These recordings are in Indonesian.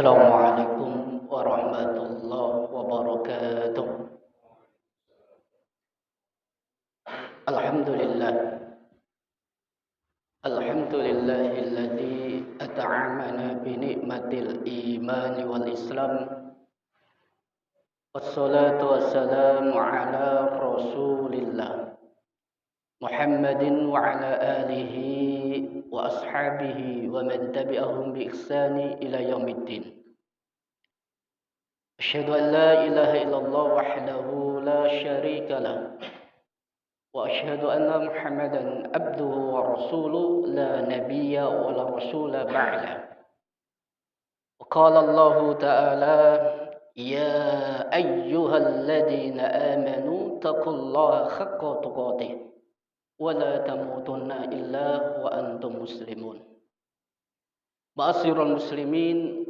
Assalamualaikum warahmatullahi wabarakatuh. Alhamdulillah. Alhamdulillahilladzi at'amana bi ni'matil iman wal islam. Wassalatu wassalamu ala Rasulillah Muhammadin wa ala alihi wa ashabihi wa man tabi'ahum bi ihsani ila yaumiddin. Asyhadu an la ilaha illallah wahdahu la syarika lah. وأشهد أن محمدا عبده ورسوله لا نبي ولا رسول بعده. وقال الله تعالى يا أيها الذين آمنوا اتقوا الله حق تقاته ولا تموتن إلا وأنتم مسلمون. Ma'asyiral muslimin,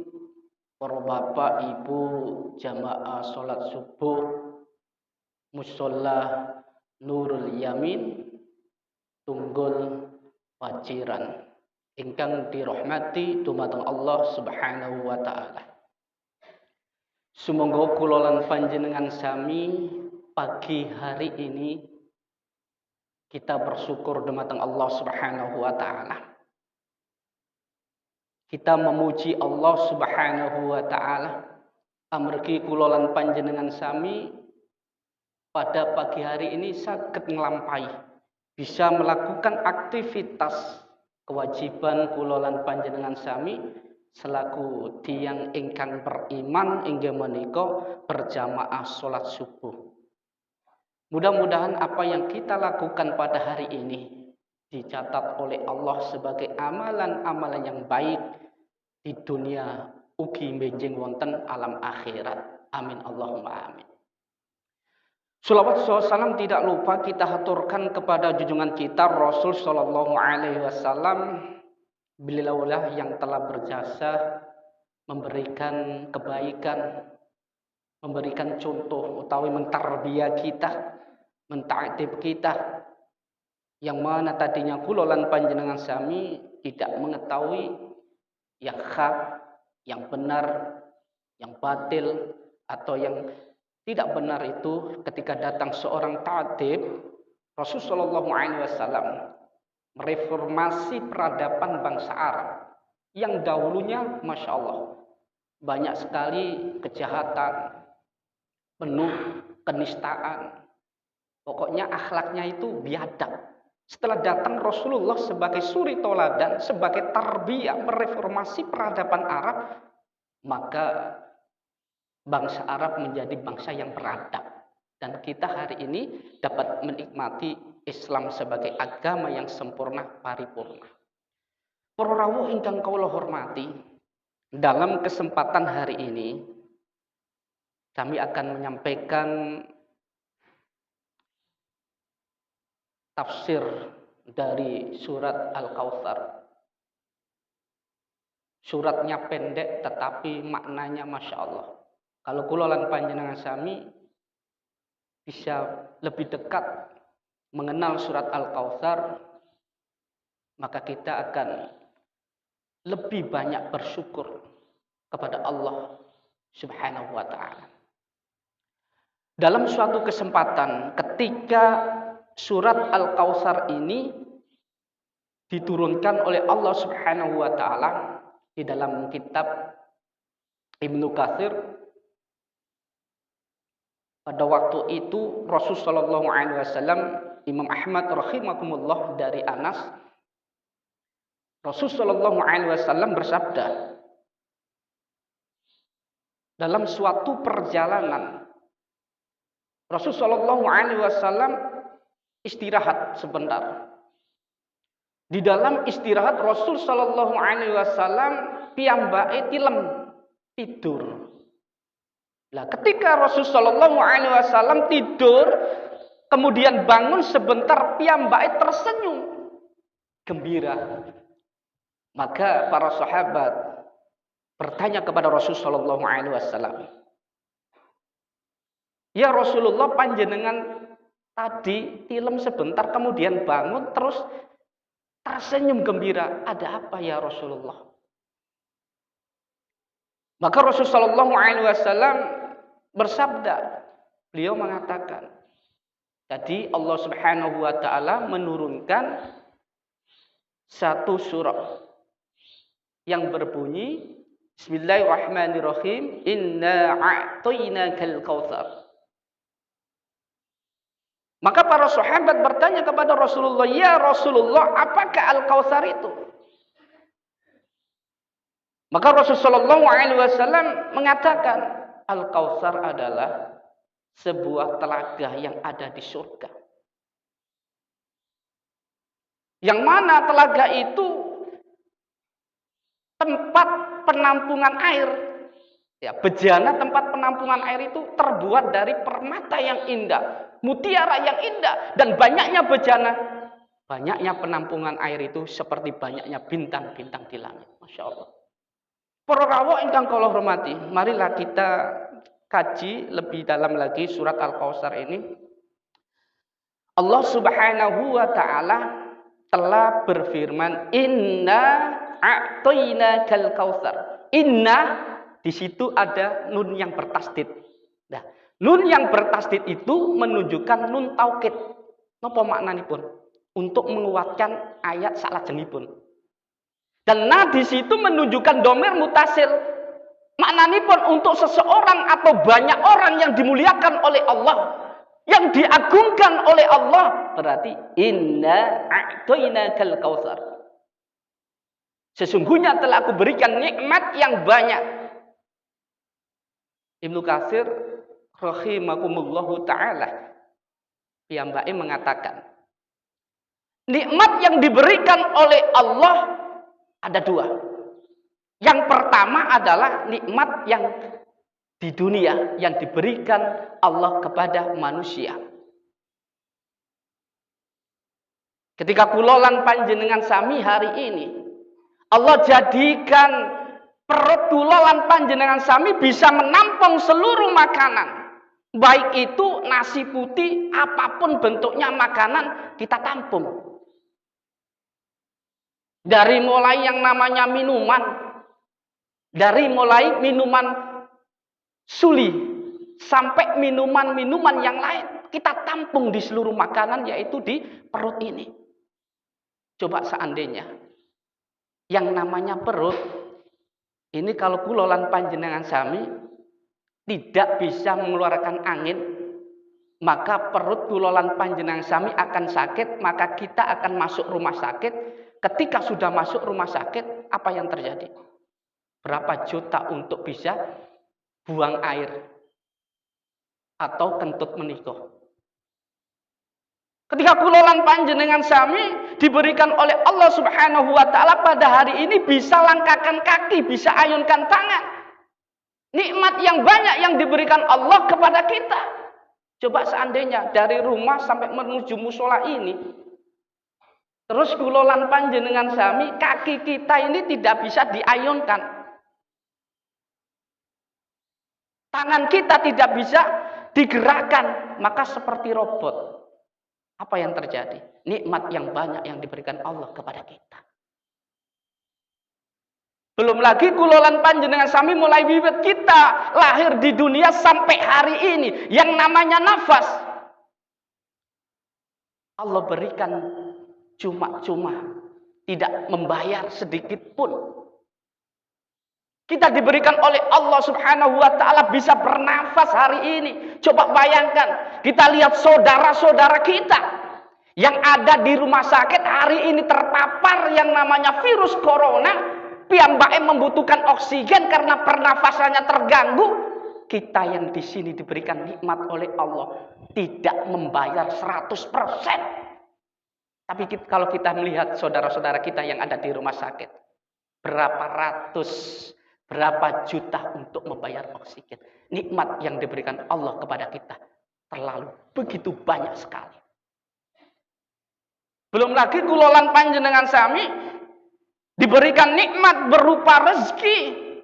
para bapak ibu jamaah salat subuh musholla Nurul Yamin Tunggul Paciran ingkang dirahmati dumateng Allah Subhanahu wa taala. Sumangga kula lan panjenengan sami pagi hari ini kita bersyukur dumateng Allah Subhanahu wa taala. Kita memuji Allah Subhanahu wa taala amargi kula lan panjenengan sami pada pagi hari ini saged nglampahi bisa melakukan aktivitas kewajiban kula lan panjenengan sami selaku tiyang ingkang beriman inggih menika berjamaah salat subuh. Mudah-mudahan apa yang kita lakukan pada hari ini dicatat oleh Allah sebagai amalan-amalan yang baik di dunia ugi benjing wonten alam akhirat. Amin Allahumma amin. Shalawat salam tidak lupa kita haturkan kepada junjungan kita Rasul Shallallahu Alaihi Wasallam. Beliaulah yang telah berjasa memberikan kebaikan, memberikan contoh utawi mentarbiyah kita, mentaatib kita, yang mana tadinya kula lan panjenengan sami tidak mengetahui yang hak, yang benar, yang batil atau yang tidak benar itu ketika datang seorang ta'adib. Rasulullah SAW mereformasi peradaban bangsa Arab yang dahulunya Masya Allah banyak sekali kejahatan, penuh kenistaan, pokoknya akhlaknya itu biadab. Setelah datang Rasulullah sebagai suri toladan, sebagai tarbiyah mereformasi peradaban Arab, maka bangsa Arab menjadi bangsa yang beradab. Dan kita hari ini dapat menikmati Islam sebagai agama yang sempurna paripurna. Para rawuh ingkang kula hormati, dalam kesempatan hari ini kami akan menyampaikan tafsir dari surat Al-Kautsar. Suratnya pendek tetapi maknanya Masya Allah. Kalau kula lan panjenengan sami bisa lebih dekat mengenal surat Al-Kautsar, maka kita akan lebih banyak bersyukur kepada Allah Subhanahu wa taala. Dalam suatu kesempatan ketika surat Al-Kautsar ini diturunkan oleh Allah Subhanahu wa taala di dalam kitab Ibnu Katsir, pada waktu itu Rasulullah SAW, Imam Ahmad rahimahumullah dari Anas, Rasulullah SAW bersabda, dalam suatu perjalanan Rasulullah SAW istirahat sebentar. Di dalam istirahat Rasul Shallallahu Alaihi Wasallam piyambake tilem tidur. Nah, ketika Rasul Shallallahu Alaihi Wasallam tidur, kemudian bangun sebentar, piyambake tersenyum gembira. Maka para sahabat bertanya kepada Rasul Shallallahu Alaihi Wasallam, ya Rasulullah, panjenengan tadi tilem sebentar, kemudian bangun terus tersenyum gembira. Ada apa ya Rasulullah? Maka Rasulullah Shallallahu Alaihi Wasallam bersabda, beliau mengatakan, tadi Allah Subhanahu Wa Taala menurunkan satu surah yang berbunyi Bismillahirrahmanirrahim, Inna a'tainakal kautsar. Maka para sahabat bertanya kepada Rasulullah, ya Rasulullah, apakah al-kautsar itu? Maka Rasulullah Shallallahu Alaihi Wasallam mengatakan, al-kautsar adalah sebuah telaga yang ada di surga. Yang mana telaga itu tempat penampungan air. Ya, bejana tempat penampungan air itu terbuat dari permata yang indah, mutiara yang indah, dan banyaknya bejana. Banyaknya penampungan air itu seperti banyaknya bintang-bintang di langit. Masya Allah. Para rawuh ingkang kula hormati, marilah kita kaji lebih dalam lagi surat Al-Kautsar ini. Allah Subhanahu wa taala telah berfirman, Inna a'tainakal kautsar. Inna, di situ ada nun yang bertasdid. Nah, nun yang bertasdid itu menunjukkan nun taukid. Napa maknanipun? Untuk menguatkan ayat salajengipun. Dan nah di situ menunjukkan domir mutasil. Maknanipun untuk seseorang atau banyak orang yang dimuliakan oleh Allah, yang diagungkan oleh Allah, berarti inna a'tainakal kautsar. Sesungguhnya telah aku berikan nikmat yang banyak. Ibnu Katsir rahimakumullahu taala piyambake mengatakan, nikmat yang diberikan oleh Allah ada dua. Yang pertama adalah nikmat yang di dunia yang diberikan Allah kepada manusia. Ketika kulolan panjenengan sami hari ini, Allah jadikan perut kulolan panjenengan sami bisa menampung seluruh makanan. Baik itu nasi putih, apapun bentuknya makanan kita tampung. Dari mulai yang namanya minuman, dari mulai minuman suli sampai minuman-minuman yang lain kita tampung di seluruh makanan, yaitu di perut ini. Coba seandainya yang namanya perut ini kalau kulolan panjenengan sami tidak bisa mengeluarkan angin, maka perut kulolan panjenengan sami akan sakit, maka kita akan masuk rumah sakit. Ketika sudah masuk rumah sakit, apa yang terjadi? Berapa juta untuk bisa buang air atau kentut menikah. Ketika kulolan panjenengan sami diberikan oleh Allah Subhanahu wa taala pada hari ini bisa langkahkan kaki, bisa ayunkan tangan. Nikmat yang banyak yang diberikan Allah kepada kita. Coba seandainya dari rumah sampai menuju musola ini, terus kulolan panjenengan sami, kaki kita ini tidak bisa diayunkan. Tangan kita tidak bisa digerakkan, maka seperti robot. Apa yang terjadi? Nikmat yang banyak yang diberikan Allah kepada kita. Belum lagi kulolan panjenengan sami mulai wiwit kita lahir di dunia sampai hari ini, yang namanya nafas, Allah berikan cuma-cuma, tidak membayar sedikit pun. Kita diberikan oleh Allah Subhanahu wa taala bisa bernafas hari ini. Coba bayangkan, kita lihat saudara-saudara kita yang ada di rumah sakit hari ini terpapar yang namanya virus corona, piyambake membutuhkan oksigen karena pernafasannya terganggu. Kita yang di sini diberikan nikmat oleh Allah tidak membayar 100%. Tapi kalau kita melihat saudara-saudara kita yang ada di rumah sakit, berapa ratus, berapa juta untuk membayar oksigen. Nikmat yang diberikan Allah kepada kita terlalu begitu banyak sekali. Belum lagi kulolan panjenengan sami diberikan nikmat berupa rezeki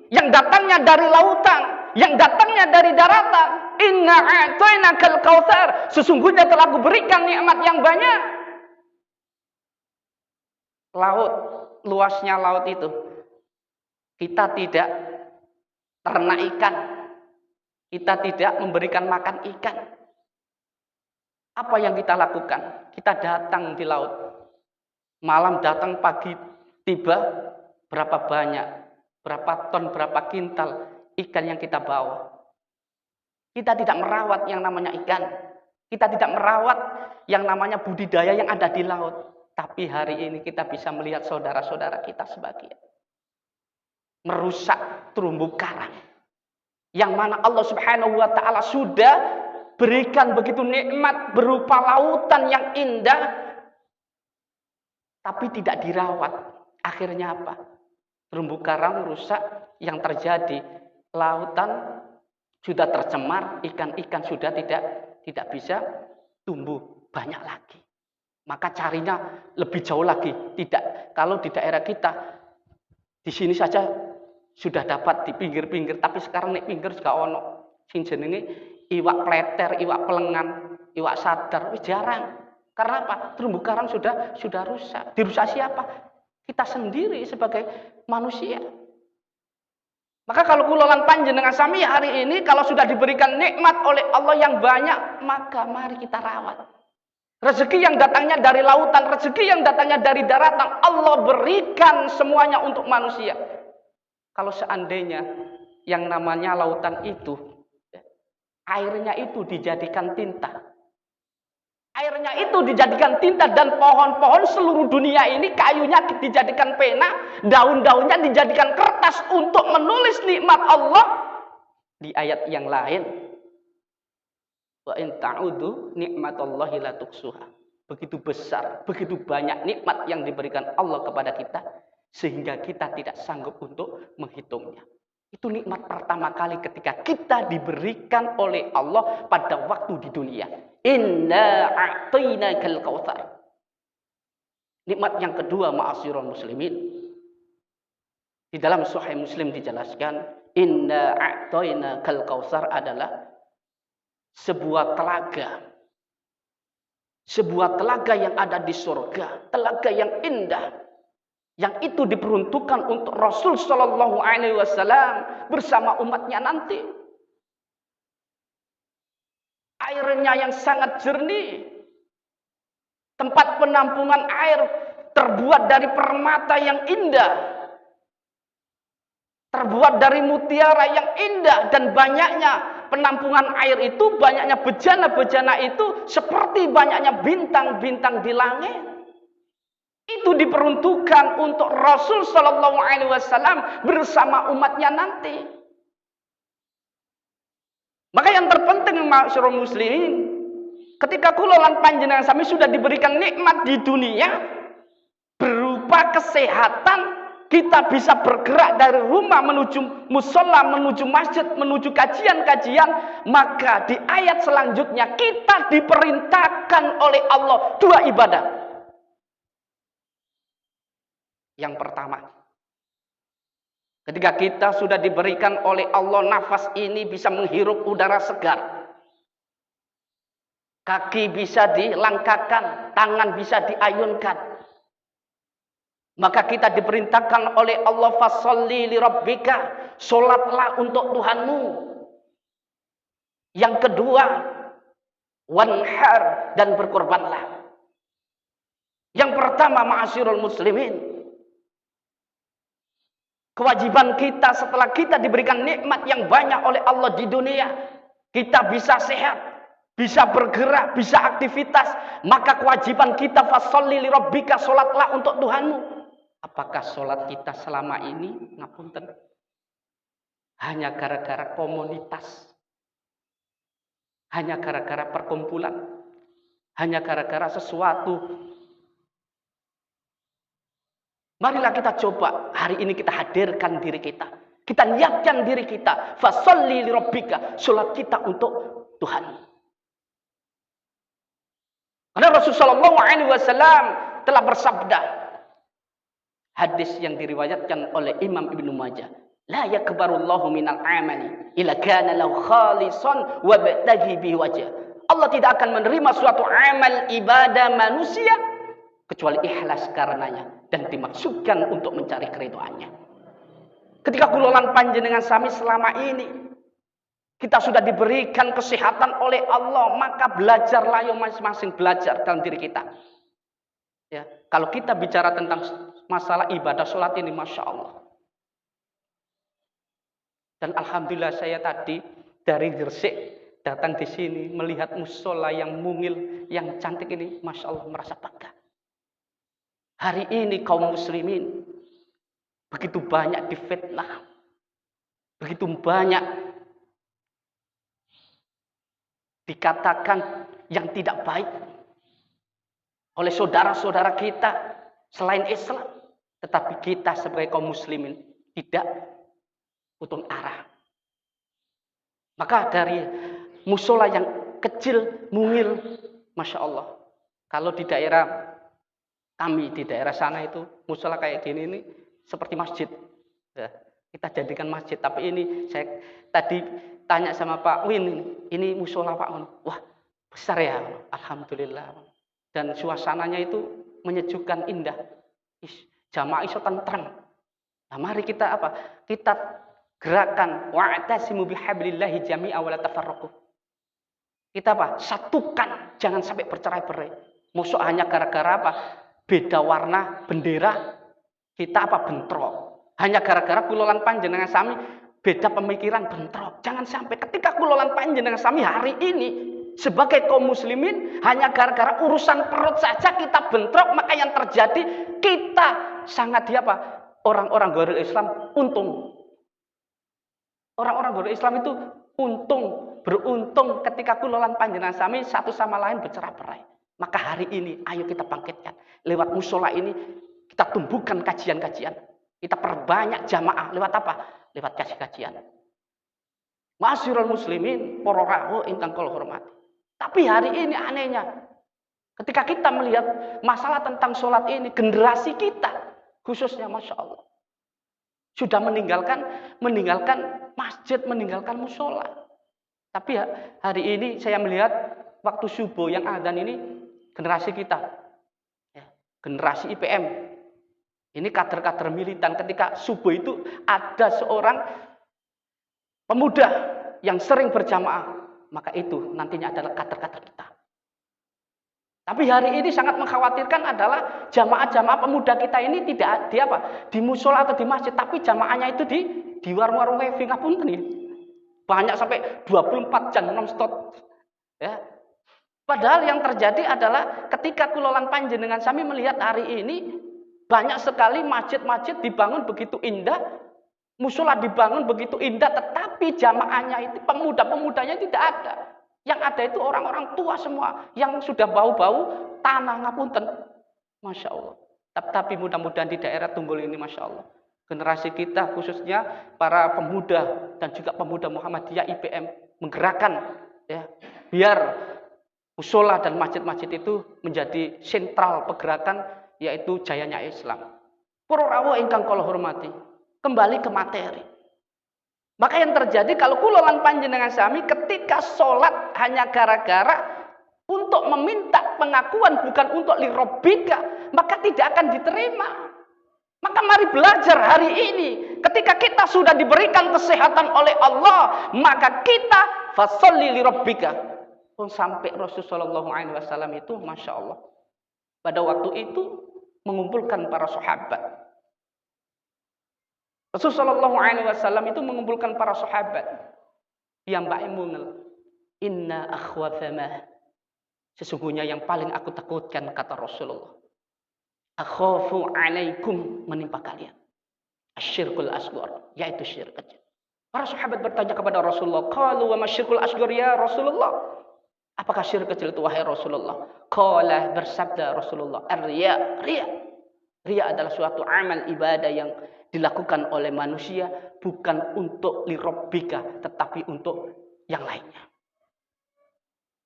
yang datangnya dari lautan, yang datangnya dari daratan. Inna a'tainakal kautsar. Sesungguhnya telah kuberikan nikmat yang banyak. Laut, luasnya laut itu kita tidak ternak ikan. Kita tidak memberikan makan ikan. Apa yang kita lakukan? Kita datang di laut. Malam datang, pagi tiba, berapa banyak, berapa ton, berapa kintal ikan yang kita bawa. Kita tidak merawat yang namanya ikan. Kita tidak merawat yang namanya budidaya yang ada di laut. Tapi hari ini kita bisa melihat saudara-saudara kita sebagian merusak terumbu karang. Yang mana Allah Subhanahu wa ta'ala sudah berikan begitu nikmat berupa lautan yang indah, tapi tidak dirawat. Akhirnya apa? Terumbu karang rusak, yang terjadi lautan sudah tercemar, ikan-ikan sudah tidak bisa tumbuh banyak lagi. Maka carinya lebih jauh lagi. Tidak, kalau di daerah kita di sini saja sudah dapat di pinggir-pinggir, tapi sekarang nek pinggir juga ono sing jenenge iwak pleter, iwak pelengan, iwak sadar, jarang. Karena apa? Terumbu karang sudah rusak. Dirusak siapa? Kita sendiri sebagai manusia. Maka kalau kulolan panjenengan sami hari ini, kalau sudah diberikan nikmat oleh Allah yang banyak, maka mari kita rawat. Rezeki yang datangnya dari lautan, rezeki yang datangnya dari daratan, Allah berikan semuanya untuk manusia. Kalau seandainya yang namanya lautan itu, airnya itu dijadikan tinta. Airnya itu dijadikan tinta dan pohon-pohon seluruh dunia ini kayunya dijadikan pena, daun-daunnya dijadikan kertas untuk menulis nikmat Allah. Di ayat yang lain, wa in ta'udu nikmatallahi la tuksuha. Begitu besar, begitu banyak nikmat yang diberikan Allah kepada kita sehingga kita tidak sanggup untuk menghitungnya. Itu nikmat pertama kali ketika kita diberikan oleh Allah pada waktu di dunia. Inna a'tainakal kautsar. Nikmat yang kedua, ma'asyiral muslimin. Di dalam Sahih Muslim dijelaskan, inna a'tainakal kautsar adalah sebuah telaga. Sebuah telaga yang ada di surga, telaga yang indah. Yang itu diperuntukkan untuk Rasul Shallallahu Alaihi Wasallam bersama umatnya nanti. Airnya yang sangat jernih, tempat penampungan air terbuat dari permata yang indah, terbuat dari mutiara yang indah, dan banyaknya penampungan air itu, banyaknya bejana-bejana itu seperti banyaknya bintang-bintang di langit. Itu diperuntukkan untuk Rasul Shallallahu Alaihi Wasallam bersama umatnya nanti. Maka yang terpenting ma'asyiral muslimin, ketika kulolan panjenengan sami sudah diberikan nikmat di dunia berupa kesehatan, kita bisa bergerak dari rumah menuju musola, menuju masjid, menuju kajian-kajian, maka di ayat selanjutnya kita diperintahkan oleh Allah dua ibadah. Yang pertama, ketika kita sudah diberikan oleh Allah nafas ini bisa menghirup udara segar, kaki bisa dilangkahkan, tangan bisa diayunkan, maka kita diperintahkan oleh Allah, fasholli li rabbika, sholatlah untuk Tuhanmu. Yang kedua, wanhar, dan berkorbanlah. Yang pertama, ma'asyiral muslimin, kewajiban kita setelah kita diberikan nikmat yang banyak oleh Allah di dunia, kita bisa sehat, bisa bergerak, bisa aktivitas, maka kewajiban kita fasholli li rabbika, sholatlah untuk Tuhanmu. Apakah sholat kita selama ini ngapunten hanya gara-gara komunitas, hanya gara-gara perkumpulan, hanya gara-gara sesuatu? Marilah kita coba hari ini kita hadirkan diri kita. Kita niatkan diri kita. Fasholli li rabbika, sholat kita untuk Tuhan. Karena Rasulullah SAW telah bersabda, hadis yang diriwayatkan oleh Imam Ibnu Majah, la yakbarullahu minal amali illa kana lahu khalisan wa ba'taghi bihi wajh. Allah tidak akan menerima suatu amal ibadah manusia kecuali ikhlas karenanya dan dimaksudkan untuk mencari keridhaannya. Ketika kulolan panjenengan sami selama ini kita sudah diberikan kesehatan oleh Allah, maka belajarlah yang masing-masing belajar dalam diri kita. Ya, kalau kita bicara tentang masalah ibadah sholat ini, masya Allah. Dan alhamdulillah saya tadi dari Gresik datang di sini melihat musola yang mungil, yang cantik ini, masya Allah merasa bangga. Hari ini kaum muslimin begitu banyak difitnah, begitu banyak dikatakan yang tidak baik oleh saudara-saudara kita selain Islam, tetapi kita sebagai kaum muslimin tidak putus arah. Maka dari musola yang kecil, mungil, masya Allah. Kalau di daerah kami, di daerah sana itu musola kayak gini ini seperti masjid. Ya, kita jadikan masjid. Tapi ini saya tadi tanya sama Pak Win, ini musola Pak. Wah besar ya, alhamdulillah. Dan suasananya itu menyejukkan, indah. Jamaah iso tentrem. Nah, mari kita apa? Kita gerakan wa'tasimu bihablillahi jami'a wa la tafarraqu. Kita apa? Satukan, jangan sampai bercerai-berai. Musuh hanya gara-gara apa? Beda warna bendera, kita apa? Bentrok. Hanya gara-gara kulolan panjenengan sami beda pemikiran, bentrok. Jangan sampai ketika kulolan panjenengan sami hari ini sebagai kaum muslimin hanya gara-gara urusan perut saja kita bentrok, maka yang terjadi kita sangat apa? Orang-orang luar Islam untung. Orang-orang luar Islam itu beruntung ketika kulolan panjenengan sami satu sama lain bercerai-berai. Maka hari ini ayo kita bangkitkan. Lewat musola ini kita tumbuhkan kajian-kajian. Kita perbanyak jamaah. Lewat apa? Lewat kajian-kajian. Ma'asyiral muslimin, para rawuh ingkang kula hormati. Tapi hari ini anehnya, ketika kita melihat masalah tentang sholat ini, generasi kita, khususnya masya Allah, sudah meninggalkan masjid, meninggalkan musola. Tapi hari ini saya melihat waktu subuh yang adzan ini, generasi kita, generasi IPM, ini kader-kader militan, ketika subuh itu ada seorang pemuda yang sering berjamaah, maka itu nantinya adalah kader-kader kita. Tapi hari ini sangat mengkhawatirkan adalah jamaah-jamaah pemuda kita ini tidak di musola atau di masjid, tapi jamaahnya itu di warung-warung wifi, ngapunten nih. Banyak sampai 24 jam non-stop. Ya. Padahal yang terjadi adalah ketika kulolan panjenengan sami melihat hari ini banyak sekali masjid-masjid dibangun begitu indah, musola dibangun begitu indah, tetapi jamaahnya itu pemuda-pemudanya tidak ada. Yang ada itu orang-orang tua semua yang sudah bau-bau tanah, ngapunten. Masya Allah. Tapi mudah-mudahan di daerah Tunggul ini, masya Allah, generasi kita khususnya para pemuda dan juga pemuda Muhammadiyah IPM menggerakkan, ya, biar musola dan masjid-masjid itu menjadi sentral pergerakan, yaitu jayanya Islam. Para rawuh ingkang kula hormati, kembali ke materi. Maka yang terjadi kalau kulolan panjenengan sami ketika sholat hanya gara-gara untuk meminta pengakuan bukan untuk lirabbika, maka tidak akan diterima. Maka mari belajar hari ini. Ketika kita sudah diberikan kesehatan oleh Allah, maka kita fasholli lirabbika. Pun sampai Rasulullah SAW itu, masya Allah, pada waktu itu mengumpulkan para sahabat. Rasulullah SAW itu mengumpulkan para sahabat yang baik mungil. Inna akhwafama. Sesungguhnya yang paling aku takutkan, kata Rasulullah, akhafu alaikum, menimpa kalian asyirkul asghar, yaitu syirik kecil. Para sahabat bertanya kepada Rasulullah, qalu wa masyirkul asghar ya Rasulullah? Apakah syirik kecil itu wahai Rasulullah? Qala, bersabda Rasulullah, ar-riya. Riya adalah suatu amal ibadah yang dilakukan oleh manusia bukan untuk lirabbika, tetapi untuk yang lainnya.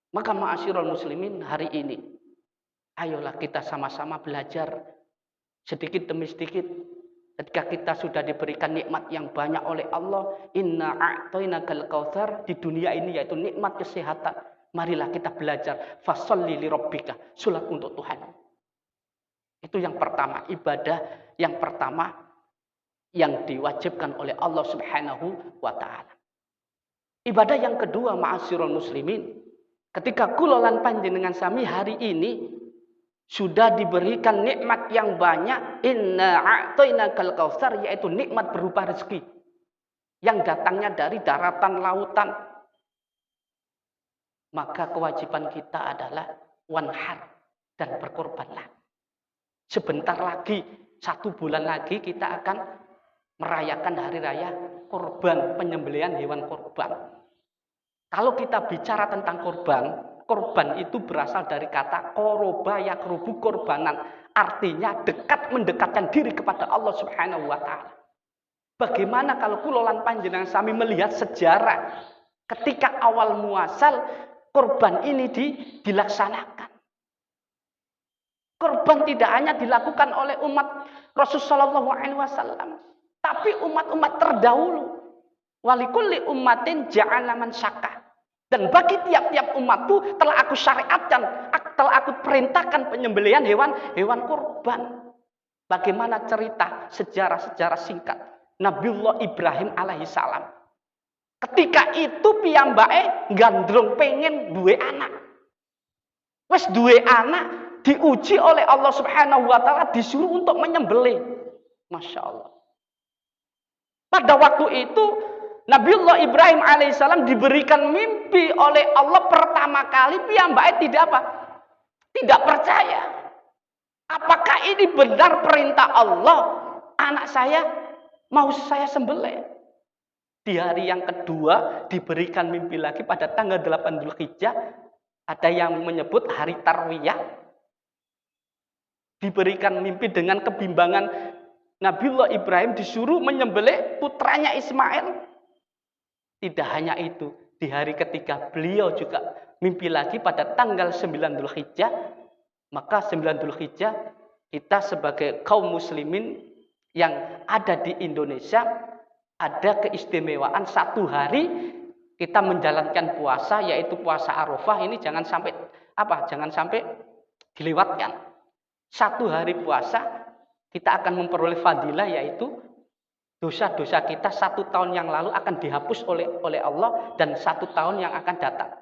Maka ma'asyiral muslimin, hari ini ayolah kita sama-sama belajar sedikit demi sedikit. Ketika kita sudah diberikan nikmat yang banyak oleh Allah, inna a'tainakal kautsar, di dunia ini yaitu nikmat kesehatan, marilah kita belajar fasholli lirabbika, salat untuk Tuhan. Itu yang pertama, ibadah yang pertama yang diwajibkan oleh Allah Subhanahu wa taala. Ibadah yang kedua, ma'asyiral muslimin, ketika kula lan panjenengan sami hari ini sudah diberikan nikmat yang banyak, inna a'tainakal kautsar, yaitu nikmat berupa rezeki yang datangnya dari daratan, lautan. Maka kewajiban kita adalah wanhar, dan berkorbanlah. Sebentar lagi, 1 bulan lagi kita akan merayakan hari raya korban, penyembelihan hewan korban. Kalau kita bicara tentang korban itu berasal dari kata koroba yakrubu korbanan. Artinya dekat, mendekatkan diri kepada Allah Subhanahu wa taala. Bagaimana kalau kula lan panjenengan sami melihat sejarah ketika awal muasal korban ini dilaksanakan. Korban tidak hanya dilakukan oleh umat Rasulullah SAW, tapi umat-umat terdahulu. Walikulli ummatin ja'alna mansaka. Dan bagi tiap-tiap umatku telah aku syariatkan, telah aku perintahkan penyembelihan hewan korban. Bagaimana cerita sejarah-sejarah singkat Nabiullah Ibrahim alaihissalam. Ketika itu piyambake gandrung pengen duwe anak. Wes duwe anak, diuji oleh Allah Subhanahu wa taala, disuruh untuk menyembelih. Masya Allah. Pada waktu itu Nabiullah Ibrahim alaihissalam diberikan mimpi oleh Allah pertama kali, piyambake tidak percaya. Apakah ini benar perintah Allah? Anak saya mau saya sembelih. Di hari yang kedua diberikan mimpi lagi pada tanggal 8 Dzulhijjah. Ada yang menyebut hari Tarwiyah. Diberikan mimpi dengan kebimbangan, Nabiullah Ibrahim disuruh menyembelih putranya Ismail. Tidak hanya itu, di hari ketiga beliau juga mimpi lagi pada tanggal 9 Dzulhijjah. Maka 9 Dzulhijjah kita sebagai kaum muslimin yang ada di Indonesia ada keistimewaan 1 hari kita menjalankan puasa, yaitu puasa Arafah. Ini jangan sampai dilewatkan. 1 hari puasa kita akan memperoleh fadilah, yaitu dosa-dosa kita 1 tahun yang lalu akan dihapus oleh Allah dan 1 tahun yang akan datang.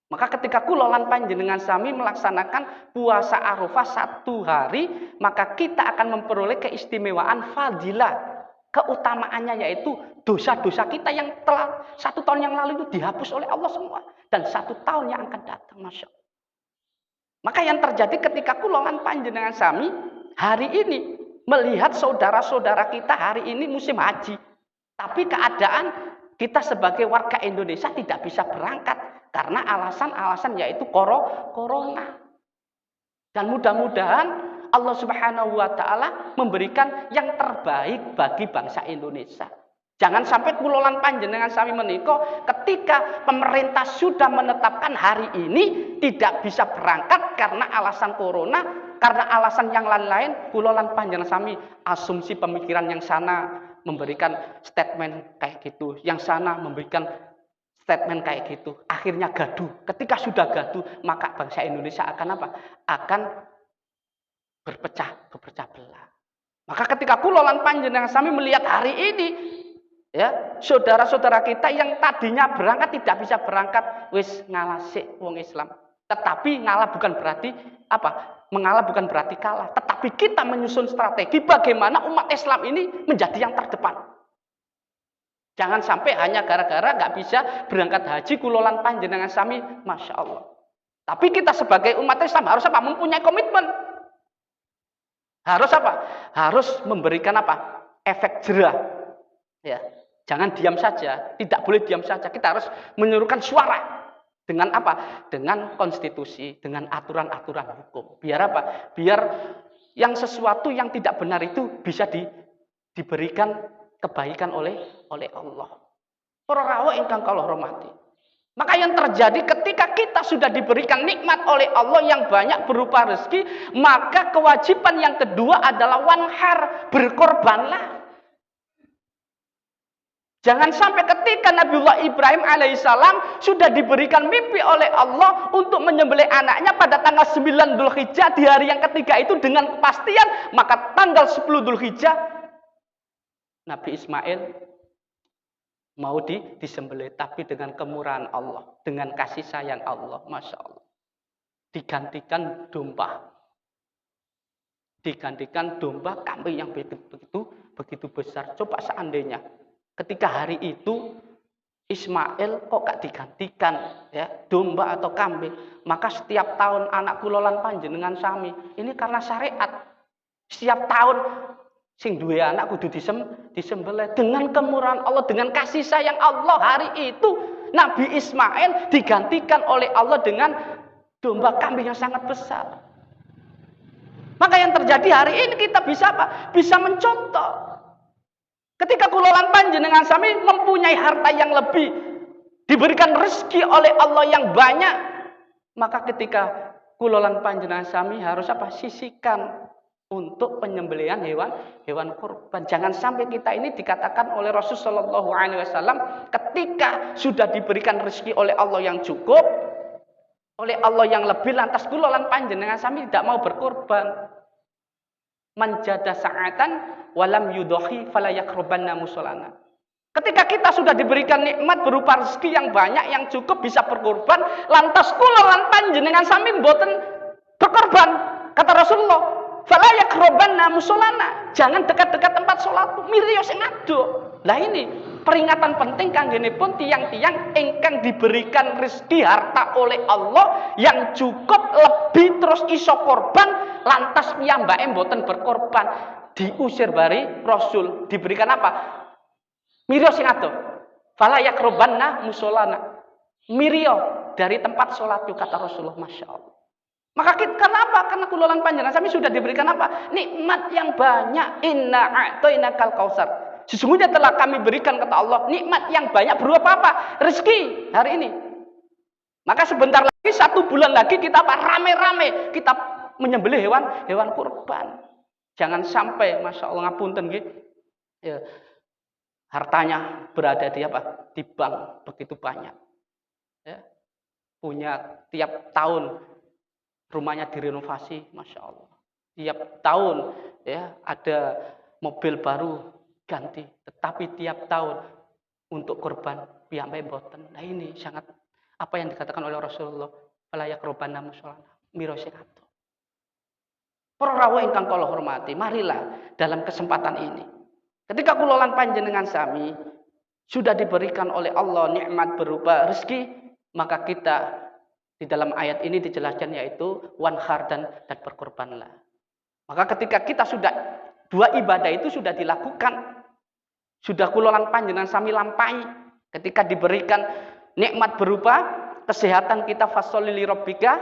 Maka ketika kula lan panjenengan sami melaksanakan puasa Arafah 1 hari, maka kita akan memperoleh keistimewaan fadilah. Keutamaannya yaitu dosa-dosa kita yang telah 1 tahun yang lalu itu dihapus oleh Allah semua. Dan 1 tahun yang akan datang. Masya Allah. Maka yang terjadi ketika kula lan panjenengan sami hari ini melihat saudara-saudara kita hari ini musim haji. Tapi keadaan kita sebagai warga Indonesia tidak bisa berangkat. Karena alasan-alasan yaitu corona. Dan mudah-mudahan Allah Subhanahu wa taala memberikan yang terbaik bagi bangsa Indonesia. Jangan sampai kula lan panjenengan sami menika ketika pemerintah sudah menetapkan hari ini tidak bisa berangkat karena alasan corona, karena alasan yang lain-lain, kula lan panjenengan sami asumsi pemikiran yang sana memberikan statement kayak gitu, yang sana memberikan statement kayak gitu. Akhirnya gaduh. Ketika sudah gaduh, maka bangsa Indonesia akan apa? Akan berpecah belah. Maka ketika kula lan panjenengan sami melihat hari ini, ya, saudara-saudara kita yang tadinya berangkat tidak bisa berangkat, wis ngalah sik wong Islam. Tetapi ngalah bukan berarti apa? Mengalah bukan berarti kalah, tetapi kita menyusun strategi bagaimana umat Islam ini menjadi yang terdepan. Jangan sampai hanya gara-gara nggak bisa berangkat haji kula lan panjenengan sami, masya Allah. Tapi kita sebagai umat Islam harus apa? Mempunyai komitmen. Harus apa? Harus memberikan apa? Efek jerah. Ya, jangan diam saja. Tidak boleh diam saja. Kita harus menyerukan suara. Dengan apa? Dengan konstitusi, dengan aturan-aturan hukum. Biar apa? Biar yang sesuatu yang tidak benar itu bisa diberikan kebaikan oleh Allah. Para rawuh ingkang kula hormati. Maka yang terjadi ketika kita sudah diberikan nikmat oleh Allah yang banyak berupa rezeki, maka kewajiban yang kedua adalah wanhar, berkorbanlah. Jangan sampai ketika Nabiullah Ibrahim alaihissalam sudah diberikan mimpi oleh Allah untuk menyembelih anaknya pada tanggal 9 Dzulhijjah di hari yang ketiga itu dengan kepastian, maka tanggal 10 Dzulhijjah Nabi Ismail mau disembelih, tapi dengan kemurahan Allah, dengan kasih sayang Allah, Masya Allah. Digantikan domba. Digantikan domba kambing yang begitu besar. Coba seandainya ketika hari itu Ismail kok gak digantikan ya domba atau kambing, maka setiap tahun anak kulolan panjenengan sami ini karena syariat setiap tahun sing duwe anak kudu disembelih. Dengan kemurahan Allah, dengan kasih sayang Allah, hari itu Nabi Ismail digantikan oleh Allah dengan domba kambing yang sangat besar. Maka yang terjadi hari ini kita bisa apa? Bisa mencontoh. Ketika kulolan panjenengan sami mempunyai harta yang lebih, diberikan rezeki oleh Allah yang banyak, maka ketika kulolan panjenengan sami harus apa? Sisihkan untuk penyembelihan hewan kurban. Jangan sampai kita ini dikatakan oleh Rasulullah SAW, ketika sudah diberikan rezeki oleh Allah yang cukup, oleh Allah yang lebih, lantas kulolan panjenengan sami tidak mau berkorban. Manjada sa'atan walam yudohi falayakrobanna musolana. Ketika kita sudah diberikan nikmat berupa rezeki yang banyak, yang cukup bisa berkorban, lantas kulolan panjenengan sami mboten berkorban. Kata Rasulullah, falayakrobanna musolana. Jangan dekat-dekat tempat sholat, miriyo sing ado. Lah ini peringatan penting kanggenipun tiang-tiang ingkang diberikan rezeki harta oleh Allah yang cukup lebih terus iso korban, lantas piyambake mboten berkorban, diusir bari Rasul, diberikan apa? Miryo sing ado. Fala yakrobanna musolana. Miryo dari tempat sholat kata Rasulullah, Masya Allah. Maka kita, karena apa? Karena kulolan panjenengan sami sudah diberikan apa? Nikmat yang banyak. Inna a'tainakal kausar. Sesungguhnya telah kami berikan kata Allah nikmat yang banyak berupa apa? Rezeki hari ini. Maka sebentar lagi, 1 bulan lagi kita apa? Rame-rame kita menyembelih hewan kurban. Jangan sampai, Masya Allah, ngapunten gitu, ya, hartanya berada di apa? Di bank begitu banyak. Ya, punya tiap tahun rumahnya direnovasi, Masya Allah. Tiap tahun ya ada mobil baru ganti, tetapi tiap tahun untuk korban piyambake mboten. Nah ini sangat apa yang dikatakan oleh Rasulullah, fala yakrobanna musolana miro sing ado. Para rawuh ingkang kula hormati, marilah dalam kesempatan ini, ketika kulolan panjenengan sami sudah diberikan oleh Allah nikmat berupa rezeki, maka kita di dalam ayat ini dijelaskan yaitu wanhar dan berkorbanlah. Maka ketika kita sudah dua ibadah itu sudah dilakukan, sudah kulolan panjenengan sami lampahi, ketika diberikan nikmat berupa kesehatan kita fasholli li rabbika,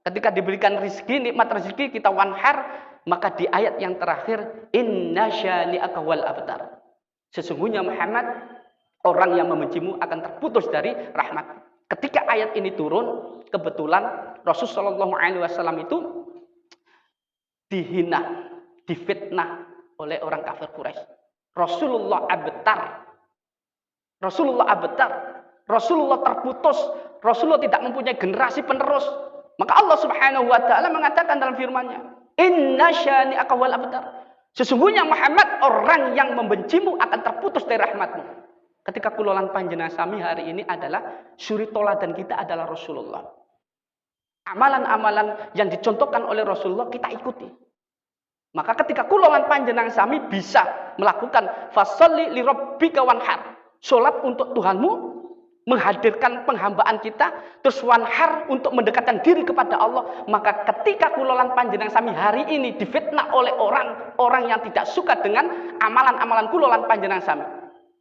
ketika diberikan rezeki, nikmat rezeki kita wanhar, maka di ayat yang terakhir inna syani'aka wal abtar. Sesungguhnya Muhammad, orang yang membencimu akan terputus dari rahmat. Ketika ayat ini turun, kebetulan Rasulullah SAW itu dihina, difitnah oleh orang kafir Quraisy. Rasulullah abtar, Rasulullah terputus, Rasulullah tidak mempunyai generasi penerus. Maka Allah Subhanahu wa taala mengatakan dalam firman-Nya, "Inna syani'aka wal abtar." Sesungguhnya Muhammad, orang yang membencimu akan terputus dari rahmatmu. Ketika kulolan panjenengan sami hari ini adalah suri toladan kita adalah Rasulullah. Amalan-amalan yang dicontohkan oleh Rasulullah kita ikuti. Maka ketika kulolan panjenengan sami bisa melakukan fasholli li rabbika wanhar, salat untuk Tuhanmu, menghadirkan penghambaan kita, terus wanhar untuk mendekatkan diri kepada Allah, maka ketika kulolan panjenengan sami hari ini difitnah oleh orang yang tidak suka dengan amalan-amalan kulolan panjenengan sami,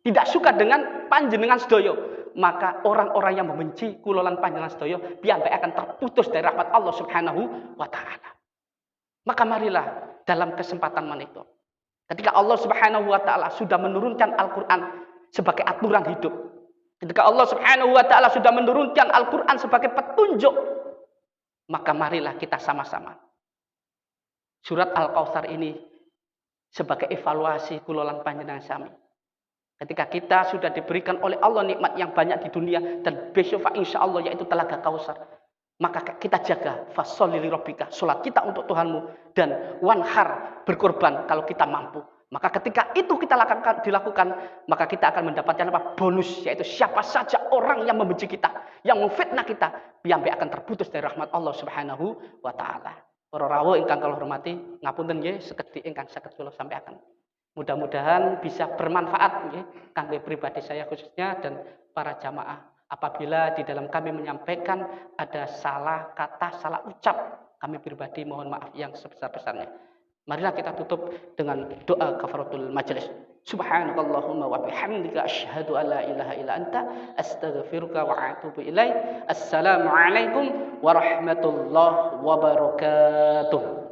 tidak suka dengan panjenengan sedaya, maka orang-orang yang membenci kulolan panjenengan sedaya piyambake akan terputus dari rahmat Allah Subhanahu wa taala. Maka marilah dalam kesempatan menika, ketika Allah Subhanahu wa taala sudah menurunkan Al-Qur'an sebagai aturan hidup, ketika Allah Subhanahu wa taala sudah menurunkan Al-Qur'an sebagai petunjuk, maka marilah kita sama-sama surat Al-Kautsar ini sebagai evaluasi kulolan panjenengan sami. Ketika kita sudah diberikan oleh Allah nikmat yang banyak di dunia dan besok insya Allah yaitu telaga Kautsar, maka kita jaga fasholli li rabbika, salat kita untuk Tuhanmu, dan wanhar berkorban kalau kita mampu. Maka ketika itu kita dilakukan, maka kita akan mendapatkan apa? Bonus, yaitu siapa saja orang yang membenci kita, yang memfitnah kita, piyambak akan terputus dari rahmat Allah Subhanahu wa taala. Para rawuh ingkang kula hormati, ngapunten nggih sekedhik ingkang saged kula sampaikan. Mudah-mudahan bisa bermanfaat nggih kangge pribadi saya khususnya dan para jamaah. Apabila di dalam kami menyampaikan ada salah kata, salah ucap, kami pribadi mohon maaf yang sebesar-besarnya. Marilah kita tutup dengan doa kafaratul majelis. Subhanakallahumma wa bihamdika asyhadu an la ilaha illa anta astaghfiruka wa atubu ilaik. Assalamualaikum warahmatullahi wabarakatuh.